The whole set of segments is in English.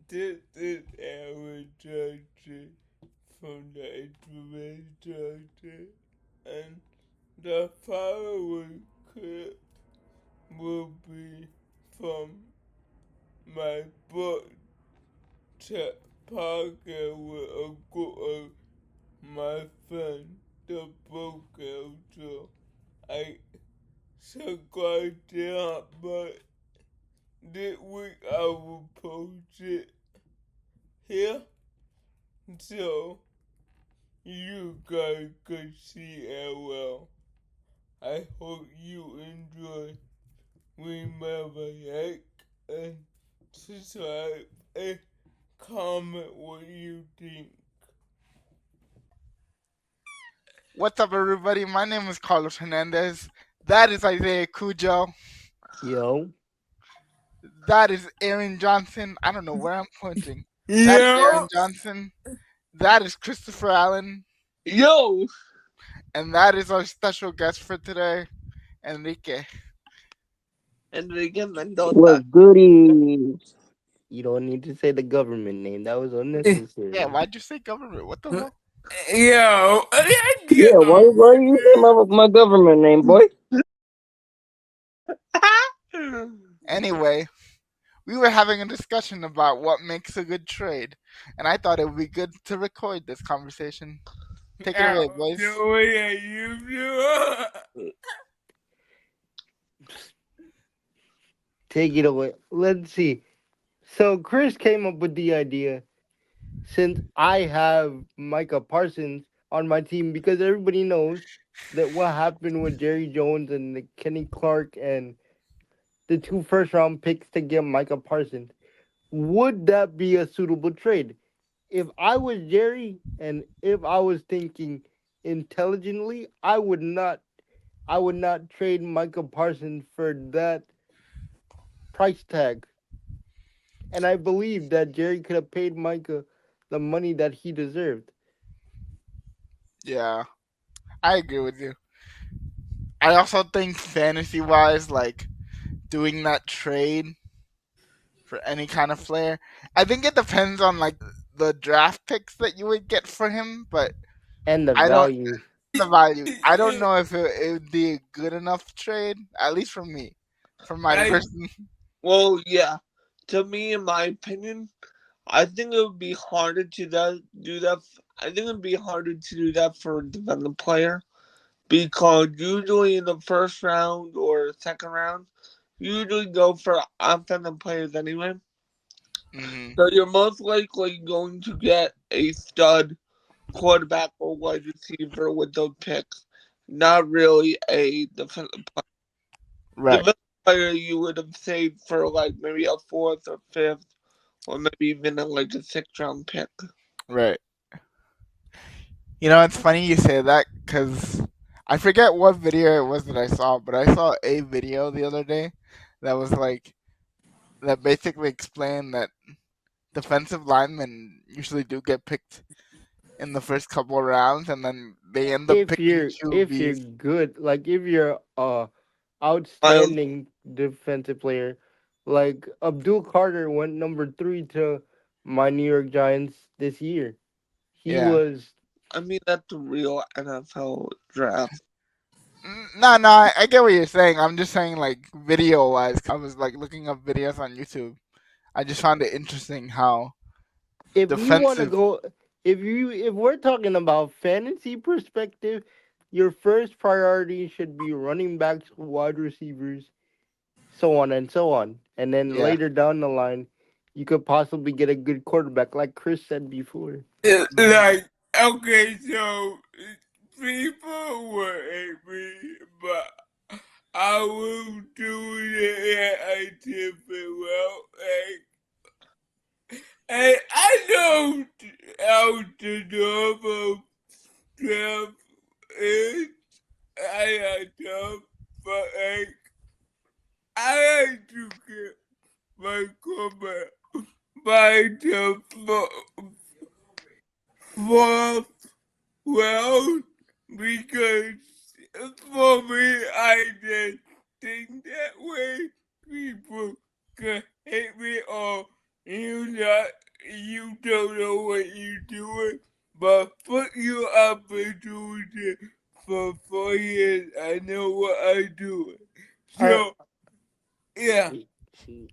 This is Aaron Johnson from the Information Johnson, and the following clip will be from my book to podcast with a group of my friend, the book girl. So I subscribe to that, but this week I will post it here so you guys could see it well. I hope you enjoy. Remember, like and subscribe and comment what you think. What's up, everybody? My name is Carlos Hernandez. That is Isaiah Cujo. Yo. That is Aaron Johnson. I don't know where I'm pointing. That is Aaron Yo! Johnson. That is Christopher Allen. Yo! And that is our special guest for today, Enrique. Enrique Mendoza. What goodies? You don't need to say the government name. That was Yeah, unnecessary. why'd you say government? What the hell? Yo! Yeah, why you say my government name, boy? Anyway, we were having a discussion about what makes a good trade, and I thought it would be good to record this conversation. Take it away, boys. The way that you do. Take it away. Let's see. So Chris came up with the idea since I have Micah Parsons on my team because everybody knows that what happened with Jerry Jones and the Kenny Clark and the 2 first-round picks to get Micah Parsons. Would that be a suitable trade? If I was Jerry and if I was thinking intelligently, I would not trade Micah Parsons for that price tag. And I believe that Jerry could have paid Micah the money that he deserved. Yeah, I agree with you. I also think fantasy wise, like doing that trade for any kind of player, I think it depends on like the draft picks that you would get for him, but And the I don't value. the value. I don't know if it would be a good enough trade, at least for me, for my I, person. well, yeah. To me, in my opinion, I think it would be harder to do that. I think it would be harder to do that for a development player because usually in the first round or second round, you usually go for offensive players anyway. Hmm. So you're most likely going to get a stud quarterback or wide receiver with those picks, not really a defensive player. Right, Defensive player you would have saved for like maybe a fourth or fifth, or maybe even like a sixth round pick. right. You know, it's funny you say that because I forget what video it was that I saw, but I saw a video the other day that was like that basically explained that defensive linemen usually do get picked in the first couple of rounds, and then they end up If picking you're if you're QBs. good, like if you're Miles, outstanding defensive player, like Abdul Carter went number 3 to my New York Giants this year. He Yeah. was I mean that's a real NFL draft. No, no, I get what you're saying. I'm just saying, like, video wise, because I was, like, looking up videos on YouTube. I just found it interesting how if you want to defensive. go if we're talking about fantasy perspective, your first priority should be running backs, wide receivers, so on and so on. And then Yeah. later down the line, you could possibly get a good quarterback, like Chris said before. Mhm. Like, okay, so people were angry, but I will do it a different well. And I know how to normal stuff is. I know, but I like to get my comment by the fourth round because for me, I just think that way people can hate me or not, you don't know what you're doing, but put your opportunity for 4 years. I know what I'm doing. All right, So, yeah.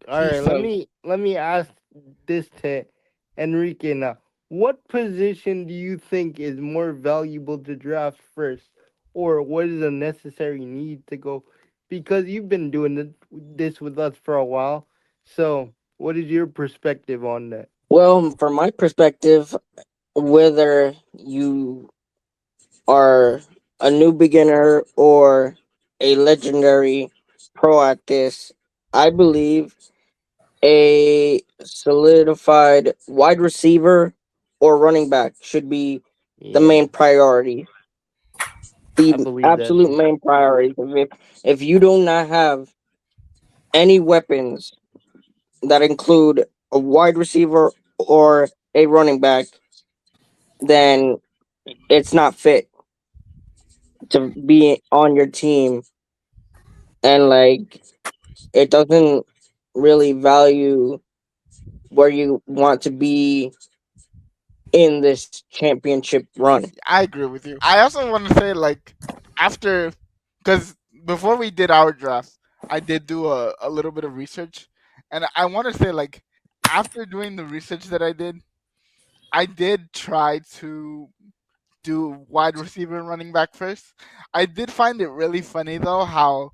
all He right. says, Let me ask this to Enrique now. What position do you think is more valuable to draft first, or what is a necessary need to go? Because you've been doing this with us for a while, so what is your perspective on that? Well, from my perspective, whether you are a new beginner or a legendary pro at this, I believe a solidified wide receiver or running back should be the Yeah, main priority. I The believe that absolute too. main priority. If you do not have any weapons that include a wide receiver or a running back, then it's not fit to be on your team, and like it doesn't really value where you want to be in this championship run. I agree with you. I also want to say, like, after, because before we did our draft, I did do a little bit of research. And I want to say, like, after doing the research that I did try to do wide receiver and running back first. I did find it really funny though how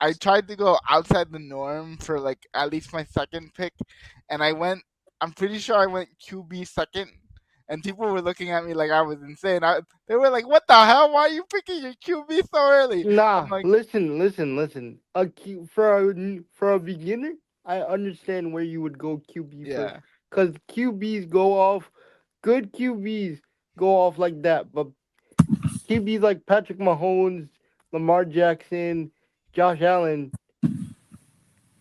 I tried to go outside the norm for like at least my second pick, and I'm pretty sure I went QB second, and people were looking at me like I was insane. They were like, "What the hell? Why are you picking your QB so early?" I'm Nah, like, listen. For a beginner, I understand where you would go QB first, "Yeah, cause QBs go off. Good QBs go off like that, but QBs like Patrick Mahomes, Lamar Jackson, Josh Allen,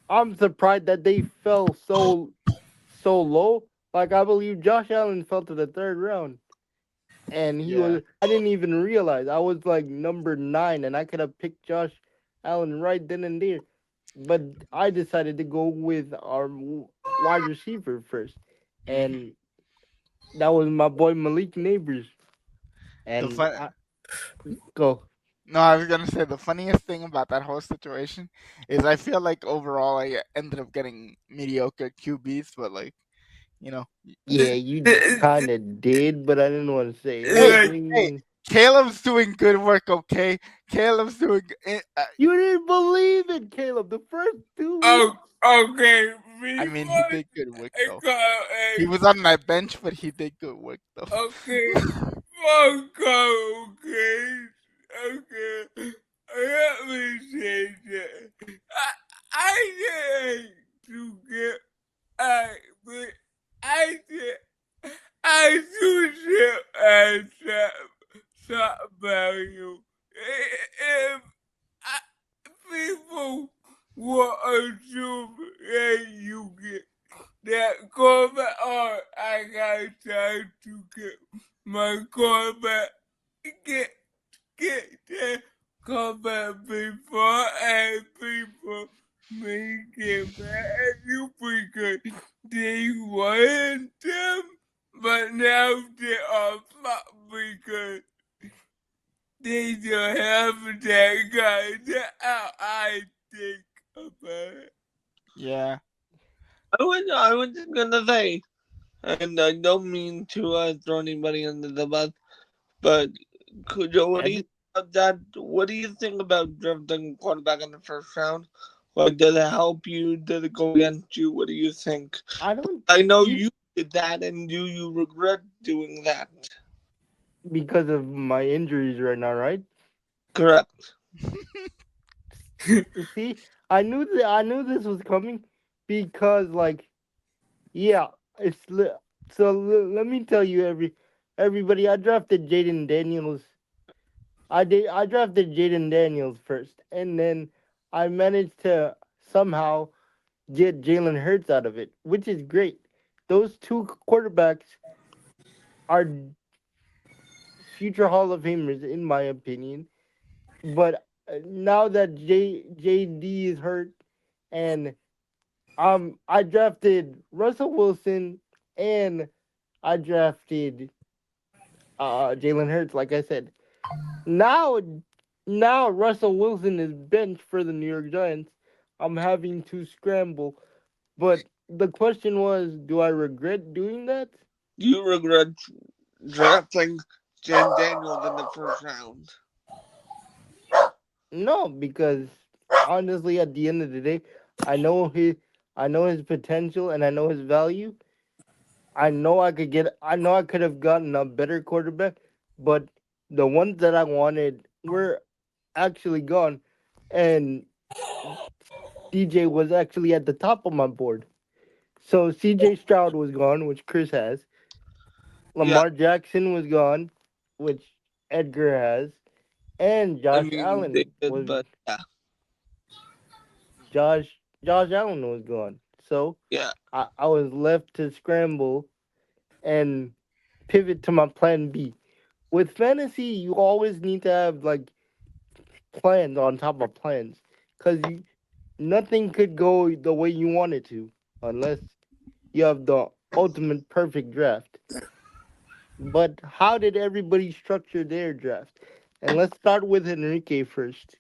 I'm surprised that they fell so low. Like I believe Josh Allen fell to the third round, and he yeah, was. I didn't even realize I was like number 9, and I could have picked Josh Allen right then and there, but I decided to go with our wide receiver first, mm. and that was my boy Malik Neighbors, the and fun." I go. No, I was gonna say the funniest thing about that whole situation is I feel like overall I ended up getting mediocre QBs, but like, you know, Yeah, you kind of did, but I didn't want to say hey, hey, anything. Caleb's doing good work, okay? Caleb's doing. You didn't believe it, Caleb. The first 2 weeks. Oh, okay. I mean, he Before did good work I though. call He was on my bench, but he did good work though. okay, phone call, okay, okay. Let me say that. I didn't to get, but I did, I do ship and shop value. If I, people will assume that you get that quarterback, or I got time to get my quarterback, get, get that quarterback before and people may get mad at you because they wanted them, but now they are flop because they don't have that guy. That's how I think about it. Yeah, I was just gonna say, and I don't mean to throw anybody under the bus, but what I do you just, think about that? What do you think about drafting quarterback in the first round? Like, did it help you? Did it go against you? What do you think? I don't I know you you did that, and do you regret doing that? because of my injuries right now, right? Correct. See, I knew this was coming because like yeah, so let me tell you everybody I drafted Jaden Daniels. I drafted Jaden Daniels first, and then I managed to somehow get Jalen Hurts out of it, which is great. Those two quarterbacks are future Hall of Famers, in my opinion. But now that JD is hurt, and I drafted Russell Wilson and I drafted Jalen Hurts. Like I said, now now Russell Wilson is benched for the New York Giants. I'm having to scramble. But the question was, do I regret doing that? Do you regret drafting Jen Daniels in the first round? No, because honestly, at the end of the day, I know his I know his potential and I know his value. I know I could have gotten a better quarterback, but the ones that I wanted were actually gone, and DJ was actually at the top of my board. So CJ Stroud was gone, which Chris has. Yeah, Lamar Jackson was gone, which Edgar has, and I mean they did, but yeah, Josh Allen was gone. So yeah, I was left to scramble and pivot to my plan B. With fantasy, you always need to have like plans on top of plans, because you nothing could go the way you want it to unless you have the ultimate perfect draft. But how did everybody structure their draft? And let's start with Enrique first.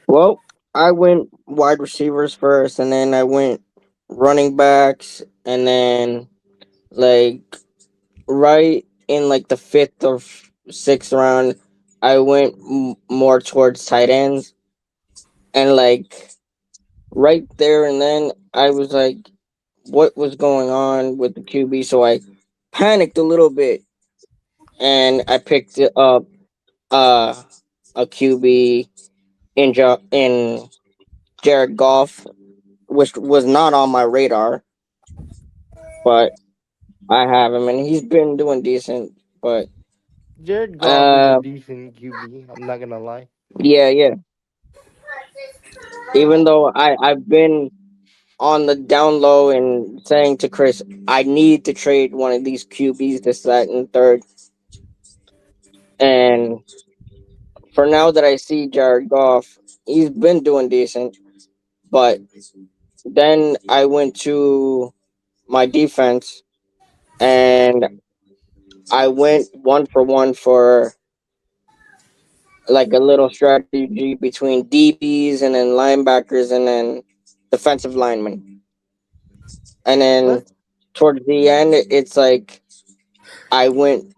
Well, I went wide receivers first, and then I went running backs, and then like right in like the fifth or sixth round, I went more towards tight ends, and like right there and then I was like, what was going on with the QB? So I panicked a little bit, and I picked up uh a QB in Jared Goff, which was not on my radar, but I have him, and he's been doing decent. But Jared Goff is a uh, decent QB. I'm not gonna lie. yeah, yeah. Even though I've been on the down low and saying to Chris, I need to trade one of these QBs, this, that, and third. And for now that I see Jared Goff, he's been doing decent. But then I went to my defense, and I went one for one for like a little strategy between DBs and then linebackers and then defensive linemen. And then Let's towards the end, it's like I went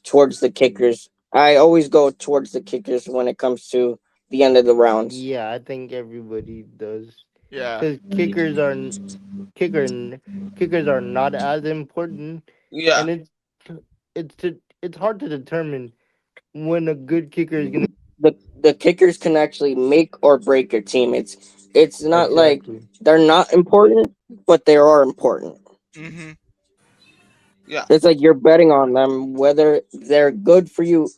towards the kickers. I always go towards the kickers when it comes to the end of the rounds. Yeah, I think everybody does, Yeah. because kicker kickers are not as important, yeah. and it's hard to determine when a good kicker is gonna The kickers can actually make or break your team. It's not like exactly. they're not important, but they are important. Mhm. Yeah, It's like you're betting on them whether they're good for you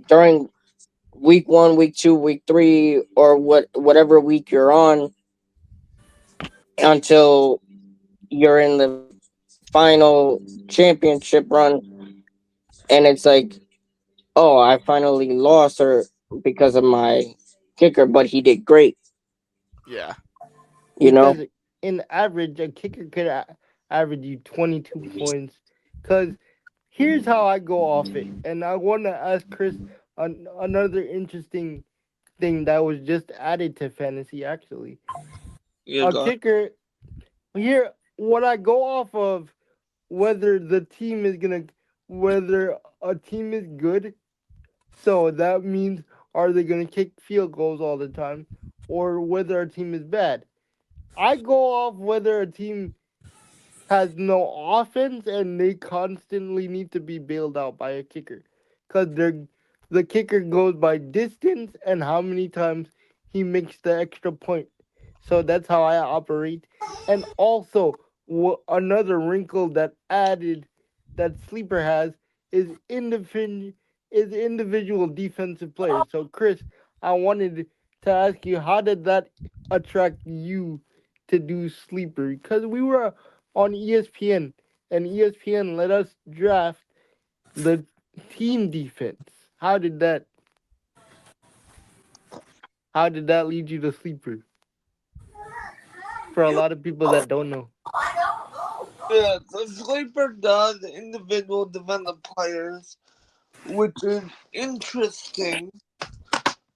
during week 1, week 2, week 3, or whatever week you're on until you're in the final championship run, and it's like, oh, I finally lost or because of my kicker, but he did great, Yeah. you know. Because in average, a kicker could average you 22 points. Because here's how I go off it, and I want to ask Chris another interesting thing that was just added to fantasy. Actually, yeah, a go. kicker here. What I go off of whether the team is gonna whether a team is good. So that means, are they gonna kick field goals all the time, or whether a team is bad. I go off whether a team has no offense and they constantly need to be bailed out by a kicker, because the kicker goes by distance and how many times he makes the extra point. So that's how I operate. And also, another wrinkle that added that sleeper has is individual defensive players. So Chris, I wanted to ask you, how did that attract you to do sleeper? Because we were on ESPN, and ESPN let us draft the team defense. How did that? How did that lead you to sleeper? For a lot of people that don't know. Yeah, the sleeper does individual develop players, which is interesting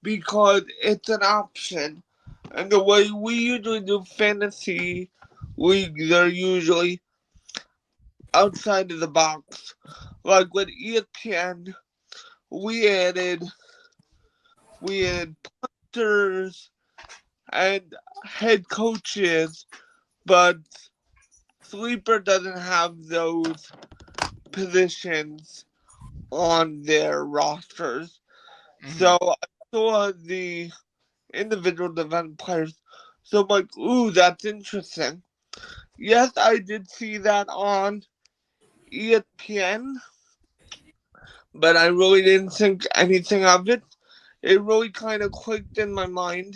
because it's an option. And the way we usually do fantasy leagues are usually outside of the box. Like with ESPN, we added we added punters and head coaches, but Sleeper doesn't have those positions on their rosters. Hmm. So I saw the individual event players. So I'm like, ooh, that's interesting. Yes, I did see that on ESPN, but I really didn't think anything of it. It really kind of clicked in my mind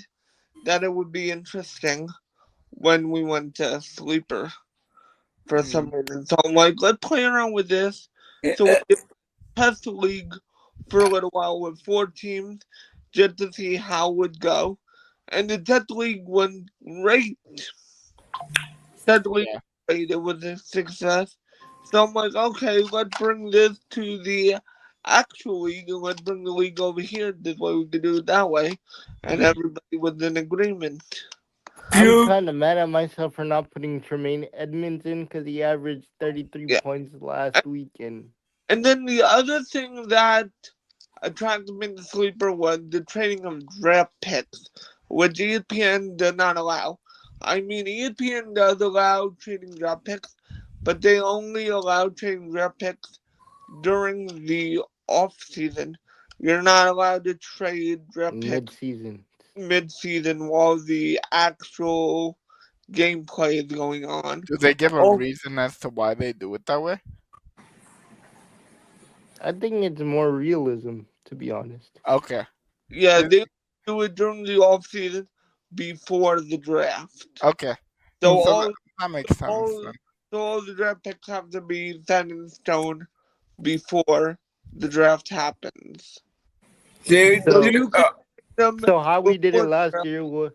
that it would be interesting when we went to Sleeper for some Mm. reason. So I'm like, let's play around with this. So we did test the league for a little while with 4 teams just to see how it would go. And the test league went great. Test league Yeah. went great. It was a success. So I'm like, okay, let's bring this to the actual league and let's bring the league over here. This way we could do it that way. And Hmm. everybody was in agreement. I'm kind of mad at myself for not putting Tremaine Edmonds in because he averaged 33 Yeah. points last weekend. And then the other thing that attracted me to Sleeper was the trading of draft picks, which ESPN does not allow. I mean, ESPN does allow trading draft picks, but they only allow trading draft picks during the off season. You're not allowed to trade draft Mid picks season. mid season while the actual gameplay is going on. Do they give a Oh, reason as to why they do it that way? I think it's more realism, to be honest. Okay. yeah, Th- they do it during the off season before the draft. Okay. So So all that makes sense all then. so all the draft picks have to be set in stone before the draft happens. So So, you can trade them so how we did it before the last draft. year was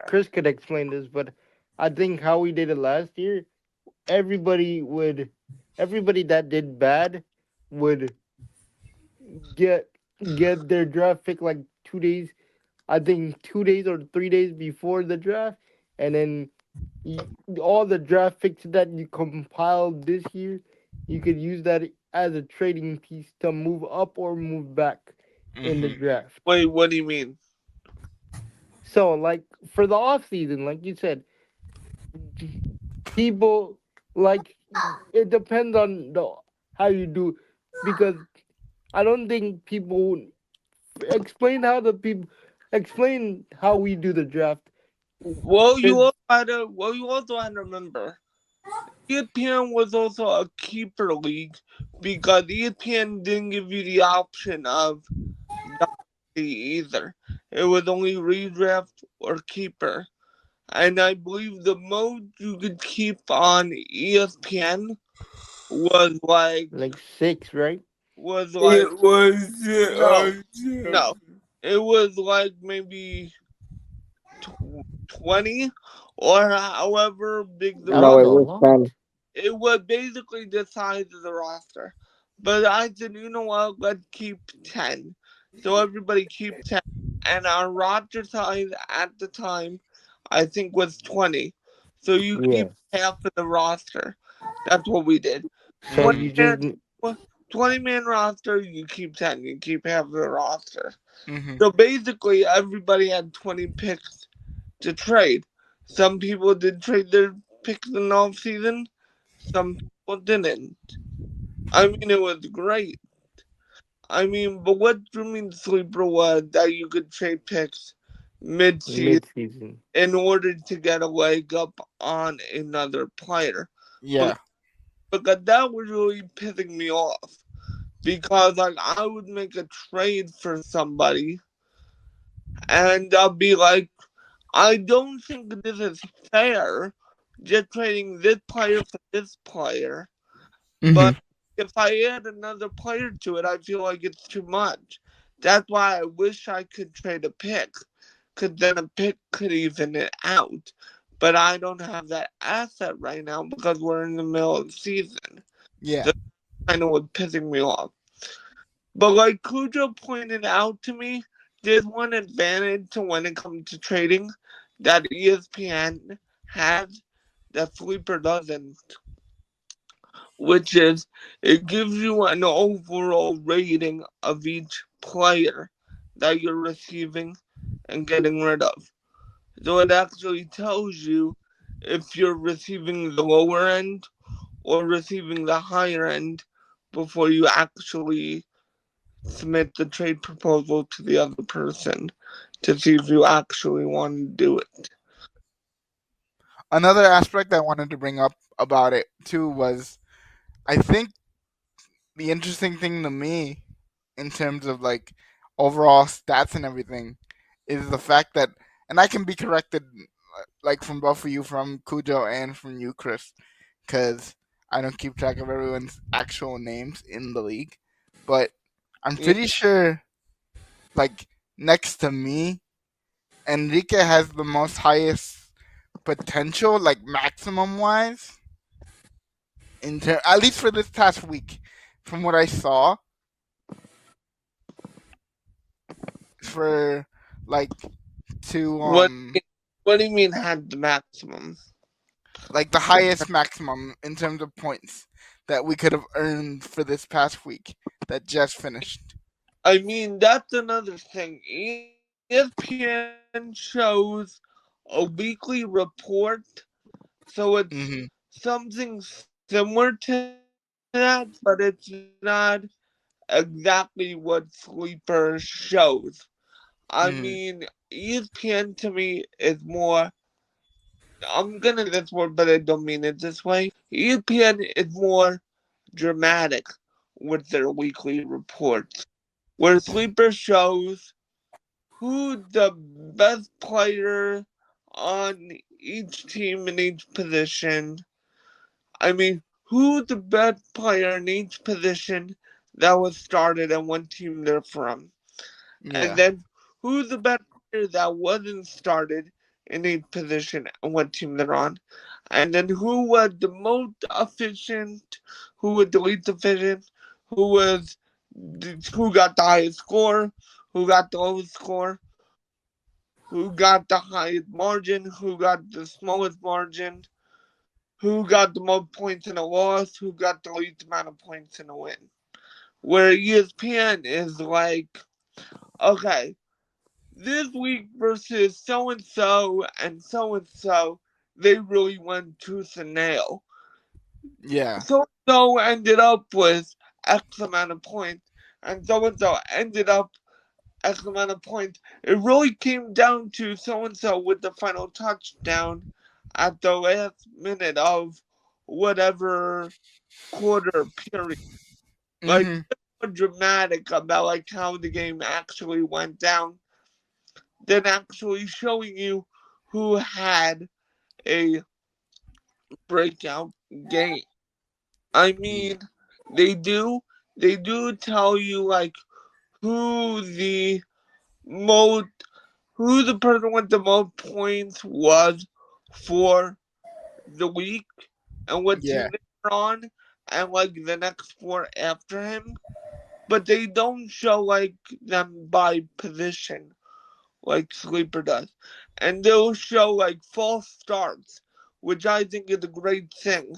Chris could explain this, but I think how we did it last year, everybody would, everybody that did bad would get get their draft pick like 2 days. I think 2 days or 3 days before the draft, and then you, all the draft picks that you compiled this year, you could use that as a trading piece to move up or move back in the Hmm. draft. Wait, what do you mean? So, like for the off season, like you said, people like it depends on the how you do because I don't think people explain how we do the draft. It's You also had to remember ESPN was also a keeper league because ESPN didn't give you the option of dynasty either. It was only redraft or keeper. And I believe the most you could keep on ESPN was like six, right? was like It was no, no. It was like maybe 20 or however big the That No, was roster. a it was lot. 10. It was basically the size of the roster. But I said, you know what, let's keep 10. So everybody keep 10. And our roster size at the time, I think, was 20. So you keep Yeah. half of the roster. That's what we did. So 20 Hmm. you man, just 20 man roster, you keep 10. You keep half of the roster. Hmm. So basically, everybody had 20 picks to trade. Some people did trade their picks in the off season. Some people didn't. I mean, it was great. I mean, but what drew me to Sleeper was that you could trade picks mid-season mid season. in order to get a leg up on another player. But Yeah. because that was really pissing me off. Because like I would make a trade for somebody and I'll be like, I don't think this is fair. Just trading this player for this player. Hmm. But if I add another player to it, I feel like it's too much. That's why I wish I could trade a pick. because then a pick could even it out. But I don't have that asset right now because we're in the middle of the season. Yeah. So kind of what pissing me off. But like Cujo pointed out to me, there's one advantage to when it comes to trading that ESPN has that Sleeper doesn't, which is it gives you an overall rating of each player that you're receiving and getting rid of. So it actually tells you if you're receiving the lower end or receiving the higher end before you actually submit the trade proposal to the other person to see if you actually want to do it. Another aspect I wanted to bring up about it too was I think the interesting thing to me in terms of like overall stats and everything is the fact that, and I can be corrected like from both of you, from Cujo and from you, Chris, because I don't keep track of everyone's actual names in the league, but I'm Yeah, pretty sure like next to me, Enrique has the most highest potential, like maximum wise, at least for this past week, from what I saw for like to what what do you mean had the maximum? like the highest maximum in terms of points that we could have earned for this past week that just finished. I mean, that's another thing. ESPN shows a weekly report, so it's Hmm. something similar to that, but it's not exactly what Sleeper shows. I mean, Hmm. ESPN to me is more. I'm gonna use this word, but I don't mean it this way. ESPN is more dramatic with their weekly reports, where Sleeper shows who the best player on each team in each position. I mean, who the best player in each position that was started and what team they're from. And Yeah. then who's the best player that wasn't started in each position and what team they're on. And then who was the most efficient, who was the least efficient, who got the highest score, who got the lowest score, who got the highest margin, who got the smallest margin, who got the most points in a loss, who got the least amount of points in a win. Where ESPN is like, okay, this week versus so and so, they really went tooth and nail. Yeah. So and so ended up with X amount of points, and so ended up X amount of points. It really came down to so and so with the final touchdown at the last minute of whatever quarter period. Like, Hmm. more dramatic about like how the game actually went down than actually showing you who had a breakout game. I mean, they do they do tell you like who the most who the person with the most points was for the week and what Yeah. team they were on and like the next four after him. But they don't show like them by position like Sleeper does. And they'll show like false starts, which I think is a great thing.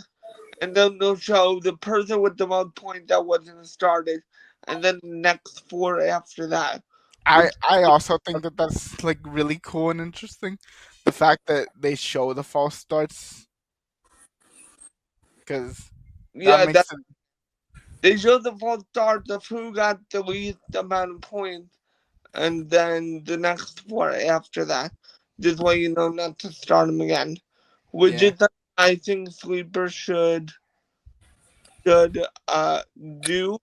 And then they'll show the person with the most points that wasn't started, and then the next four after that. I Which, I also think that that's like really cool and interesting. The fact that they show the false starts, because that yeah, that makes it. they show the false starts of who got the least amount of points, and then the next four after that. This way you know not to start them again. Which Yeah. is I think Sleeper should do,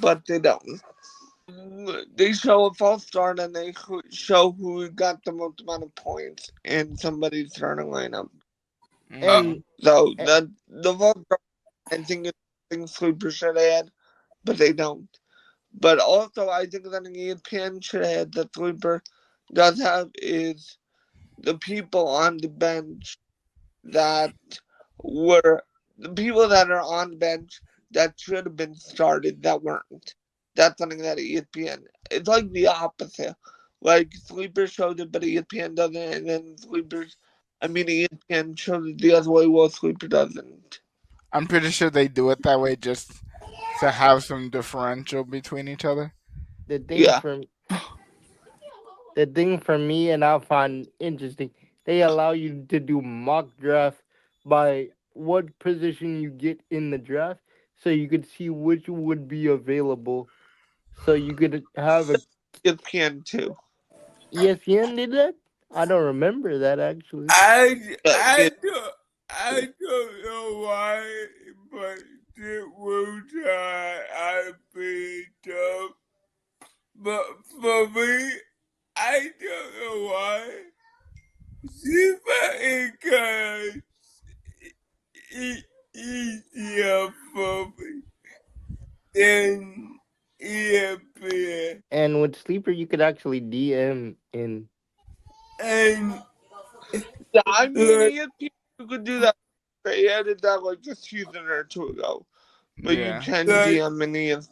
but they don't. They show a false start and they show who got the most amount of points in somebody's starting lineup. Hmm. And So eh, the false start I think is something Sleeper should add, but they don't. But also, I think that an ESPN should have the sleeper does have is the people on the bench that were the people that are on the bench that should have been started that weren't. That's something that ESPN. It's like the opposite. Like sleepers shows it, but ESPN doesn't, and then sleepers. I mean, ESPN shows it the other way, while sleeper doesn't. I'm pretty sure they do it that way just to have some differential between each other. The thing Yeah, for the thing for me, and I find interesting, they allow you to do mock draft by what position you get in the draft, so you could see which would be available. So you could have a ESPN too. ESPN did that. I don't remember that actually. Yeah, I don't know why, but it will try. I picked up, but for me, I don't know why. Super encouraged easier for me than ESPN. And with Sleeper, you could actually DM in. And yeah. I mean, like, ESPN you could do that. They added that like a season or two ago, but you yeah, can like DM in ESPN.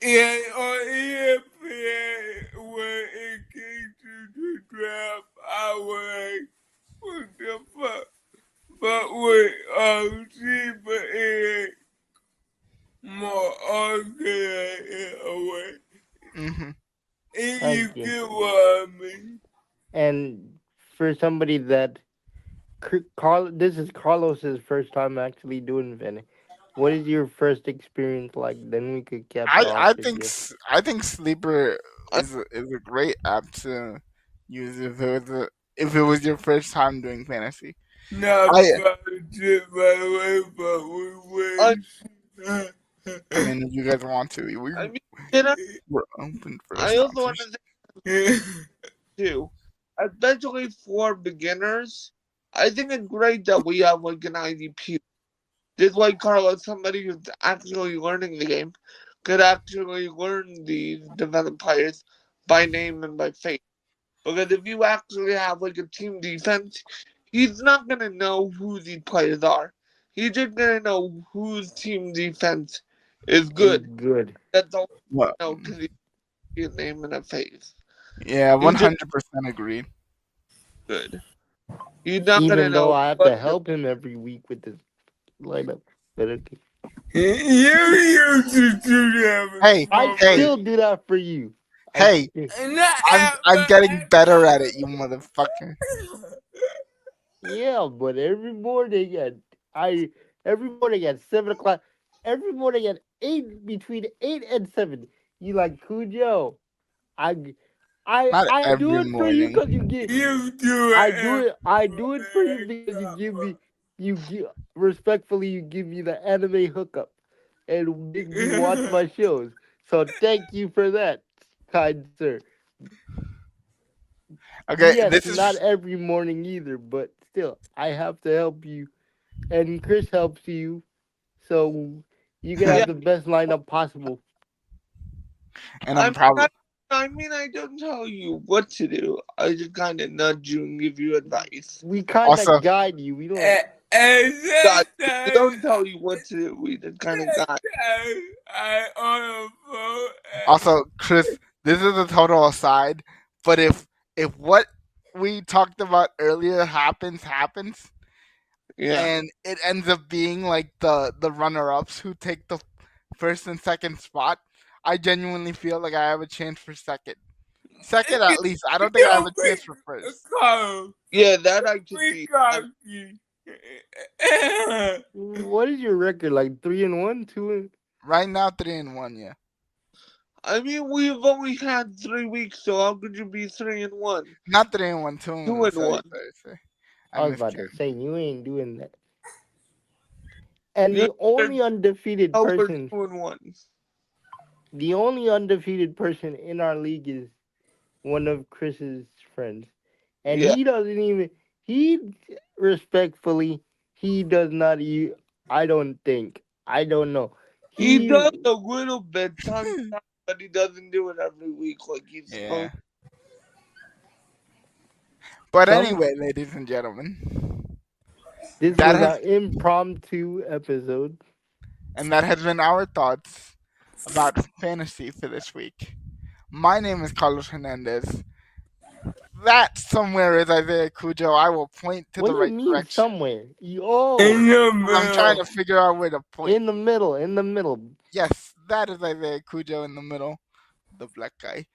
yeah, on ESPN when it came to the draft, I was like, what the fuck? But with Super it more organized away. Mm-hmm. And I you get get what I mean. and for somebody that this is Carlos's first time actually doing Venice. What is your first experience like? Then we could cap it off with you. I think Sleeper I, is a great app to use if it was your first time doing fantasy. Not I budget, by the way, but I we I mean, if you guys want to, I mean, you know, we're open for a I also want to sponsorship. say too, especially for beginners. I think it's great that we have like an IDP. Just like Carlos, somebody who's actually learning the game could actually learn these developed players by name and by face. Because if you actually have like a team defense, he's not gonna know who these players are. He's just gonna know whose team defense is Is good. good. That's all Well, you know because he see a name and a face. yeah, He's just 100% agreed. good. He's not gonna Even though know I have what to to help him every week with this lineup. But okay. You used to do that I before me. still do that for you. I Hey, still, Not I'm getting better at it, you motherfucker. yeah, but I every morning at 7 o'clock, every morning at 8, between 8 and 7, you like Cujo. I g- Not I do every it for you because you morning. get. You do I it do every it. I do it for you because you give respectfully. You give me the anime hookup and make me watch morning. my shows. So thank you for that, kind sir. Okay, Yes, this not is every morning either, but still, I have to help you, and Chris helps you, so you can Yeah, have the best lineup possible. and I I'm mean, probably I don't tell you what to do. I just kind of nudge you and give you advice. We kind also of guide you. We don't. and God, we sometimes don't tell you what to do. We just kind of guide. I on the phone. Also, Chris, this is a total aside, but if what we talked about earlier happens, Yeah. and it ends up being like the runner ups who take the first and second spot, I genuinely feel like I have a chance for second. Second at least. I don't think I have a chance for first. Carl, Yeah, that I could we see. got you. What is your record like? 3-1, 2 and Right now, 3-1. Yeah, I mean, we've only had 3 weeks, so how could you be 3-1? not 3-1, 2-1. Two and Sorry, one. sorry, sorry. I I was about to miscounted. say you ain't doing that. And You know we're 2-1. the only undefeated person in our league is one of Chris's friends, and Yeah. he doesn't even he respectfully he does not. I don't think. I don't know. He He does a little bit sometimes, but he doesn't do it every week like he's Yeah. supposed. But some. anyway, ladies and gentlemen, This that was has an impromptu episode. been our thoughts about fantasy for this week. My name is Carlos Hernandez. That somewhere is Isaiah Cujo. I will point to What the do you right mean direction. somewhere? In Oh, the I'm trying middle. to figure out where to point. in the middle, in the middle. Yes, that is Isaiah Cujo in the middle, the black guy.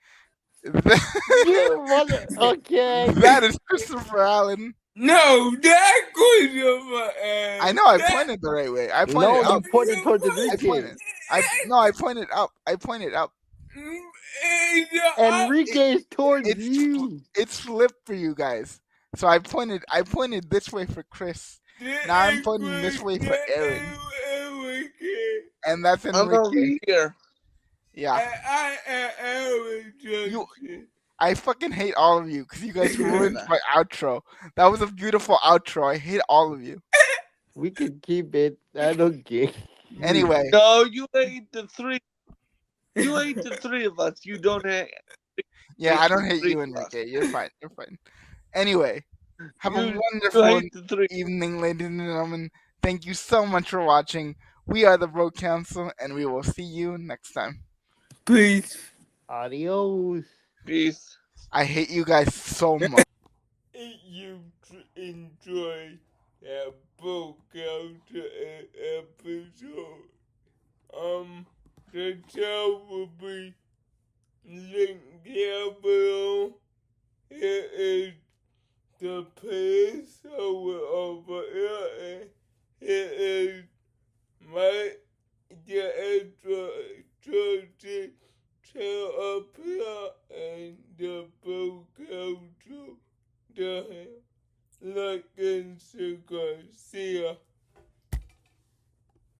You mother. Okay. That is Christopher Allen. No, that goes over I know I that. pointed the right way. I pointed No, up. you pointed towards I Enrique. pointed. I pointed up. I pointed up. Enrique is towards It's you. it's flipped for you guys. So I pointed this way for Chris. Now I'm pointing this way for Aaron. And that's I'm Enrique. over here. Yeah. I am Aaron You Johnson. I fucking hate all of you because you guys ruined my outro. That was a beautiful outro. I hate all of you. We can keep it. I don't care. Anyway, No, you ain't the three. You ain't the three of us. You don't hate yeah, I don't the hate three you, of us. Enrique. You're fine. You're fine. Anyway, have a You wonderful hate the three. evening, ladies and gentlemen. Thank you so much for watching. We are the Bro Council, and we will see you next time. Please. Adios. Peace. I hate you guys so much. If you enjoy that book out episode, the show will be linked down below. Here is the place over here, and here is my the introduction to up here, and the book out to the like and subscribe. See ya.